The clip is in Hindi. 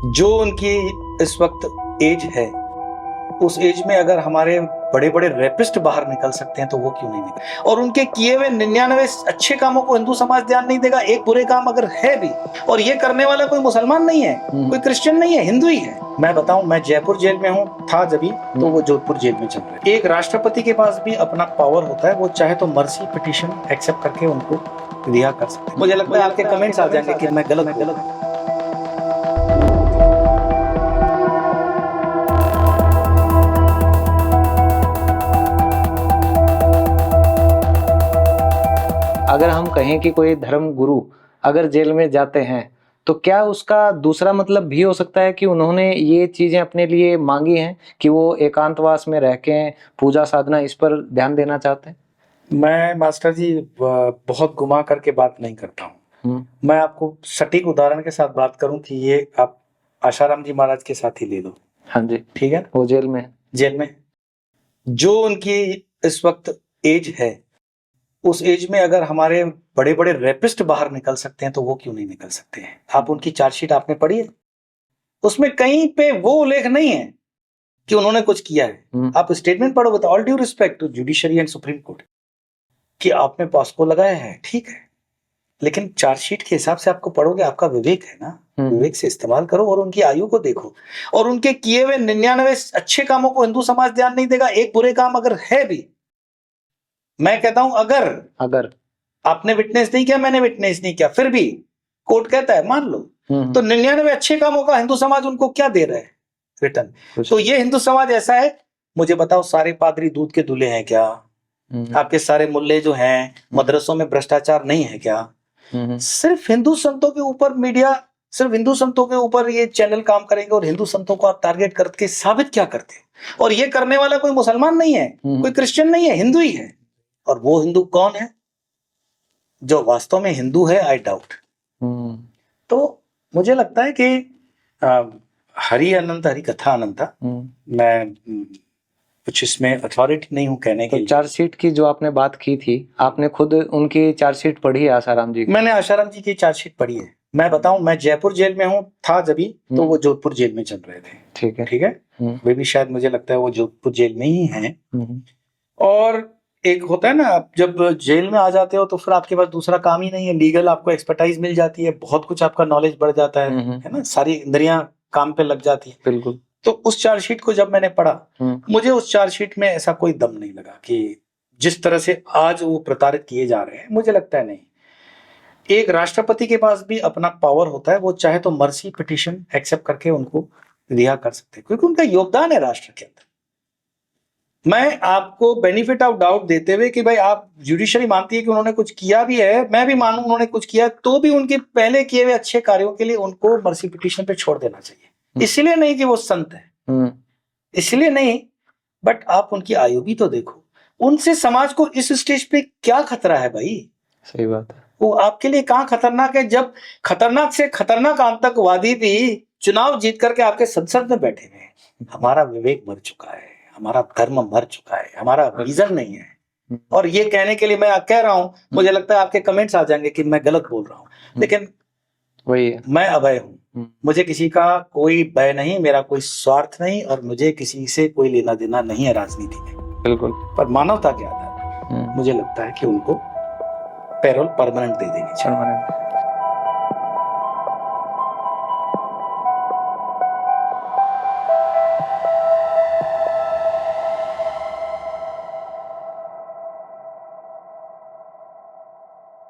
जो उनकी इस वक्त एज है, उस एज में अगर हमारे बड़े बड़े रेपिस्ट बाहर निकल सकते हैं तो वो क्यों नहीं निकल। और उनके किए हुए 99 अच्छे कामों को हिंदू समाज ध्यान नहीं देगा। एक बुरे काम अगर है भी, और ये करने वाला कोई मुसलमान नहीं है, कोई क्रिश्चियन नहीं है, हिंदू ही है। मैं बताऊं, मैं जयपुर जेल में हूँ, था जब भी, तो वो जोधपुर जेल में चल रहा है। एक राष्ट्रपति के पास भी अपना पावर होता है, वो चाहे तो मर्सी पिटीशन एक्सेप्ट करके उनको रिहा कर सकते हैं। मुझे लगता है आपके कमेंट्स आ जाएंगे कि मैं गलत। अगर हम कहें कि कोई धर्म गुरु अगर जेल में जाते हैं तो क्या उसका दूसरा मतलब भी हो सकता है कि उन्होंने ये चीजें अपने लिए मांगी हैं कि वो एकांतवास में रह के पूजा साधना इस पर ध्यान देना चाहते हैं? मैं मास्टर जी बहुत घुमा करके बात नहीं करता हूँ। मैं आपको सटीक उदाहरण के साथ बात करूं कि ये आप आशाराम जी महाराज के साथ ही ले लो। हाँ जी, ठीक है। वो जेल में जो उनकी इस वक्त एज है, उस एज में अगर हमारे बड़े बड़े रेपिस्ट बाहर निकल सकते हैं तो वो क्यों नहीं निकल सकते हैं। आप उनकी चार्जशीट आपने पढ़ी है? उसमें कहीं पे वो उल्लेख नहीं है कि उन्होंने कुछ किया है। आप स्टेटमेंट पढ़ो, with all due respect to judiciary and supreme court, कि आपने पॉस्को लगाया है, ठीक है, लेकिन चार्जशीट के हिसाब से आपको पढ़ोगे, आपका विवेक है ना, विवेक से इस्तेमाल करो और उनकी आयु को देखो। और उनके किए हुए 99 अच्छे कामों को हिंदू समाज ध्यान नहीं देगा। एक बुरे काम अगर है भी, मैं कहता हूं अगर आपने विटनेस नहीं किया, मैंने विटनेस नहीं किया, फिर भी कोर्ट कहता है मान लो, तो 99 अच्छे कामों का हिंदू समाज उनको क्या दे रहा है रिटर्न। तो ये हिंदू समाज ऐसा है, मुझे बताओ, सारे पादरी दूध के दूल्हे हैं क्या? आपके सारे मुल्ले जो हैं मदरसों में भ्रष्टाचार नहीं है क्या? सिर्फ हिंदू संतों के ऊपर मीडिया, सिर्फ हिंदू संतों के ऊपर ये चैनल काम करेंगे और हिंदू संतों को आप टारगेट करके साबित क्या करते हैं? और ये करने वाला कोई मुसलमान नहीं है, कोई क्रिश्चियन नहीं है, हिंदू ही है। और वो हिंदू कौन है जो वास्तव में हिंदू है? I doubt. तो मुझे लगता है कि हरि अनंत हरि कथा अनंता। मैं कुछ इसमें अथॉरिटी नहीं हूं कहने की। तो चार्जशीट की जो आपने बात की थी, आपने खुद उनकी चार्जशीट पढ़ी है आशाराम जी? मैंने आशाराम जी की चार्जशीट पढ़ी है। मैं बताऊं, मैं जयपुर जेल में हूं, था जब भी, तो वो जोधपुर जेल में चल रहे थे। ठीक है। वे भी शायद मुझे लगता है वो जोधपुर जेल में ही हैं। और एक होता है ना, आप जब जेल में आ जाते हो तो फिर आपके पास दूसरा काम ही नहीं है, लीगल आपको एक्सपर्टाइज मिल जाती है, बहुत कुछ आपका नॉलेज बढ़ जाता है ना, सारी इंद्रियां काम पे लग जाती है। बिल्कुल। तो उस चार्जशीट को जब मैंने पढ़ा, मुझे उस चार्जशीट में ऐसा कोई दम नहीं लगा कि जिस तरह से आज वो प्रताड़ित किए जा रहे हैं, मुझे लगता है नहीं। एक राष्ट्रपति के पास भी अपना पावर होता है, वो चाहे तो मर्सी पिटीशन एक्सेप्ट करके उनको रिहा कर सकते हैं, क्योंकि उनका योगदान है राष्ट्र के अंदर। मैं आपको बेनिफिट ऑफ डाउट देते हुए कि भाई आप जुडिशरी मानती है कि उन्होंने कुछ किया भी है, मैं भी मानूं उन्होंने कुछ किया, तो भी उनके पहले किए हुए अच्छे कार्यों के लिए उनको मर्सी पिटीशन पे छोड़ देना चाहिए। इसलिए नहीं कि वो संत है, इसलिए नहीं, बट आप उनकी आयु भी तो देखो। उनसे समाज को इस स्टेज पे क्या खतरा है भाई? सही बात है। वो आपके लिए कहां खतरनाक है, जब खतरनाक से खतरनाक आतंकवादी भी चुनाव जीत करके आपके संसद में बैठे हुए हैं। हमारा विवेक मर चुका है, हमारा धर्म मर चुका है, हमारा विजन नहीं है। और ये कहने के लिए मैं कह रहा हूं, मुझे लगता है आपके कमेंट्स आ जाएंगे कि मैं गलत बोल रहा हूं, लेकिन वही है, मैं अभय हूं। मुझे किसी का कोई भय नहीं, मेरा कोई स्वार्थ नहीं, और मुझे किसी से कोई लेना देना नहीं है राजनीति में। बिल्कुल। पर मानवता के आधार पर मुझे लगता है कि उनको पैरोल परमानेंट दे देनी चाहिए।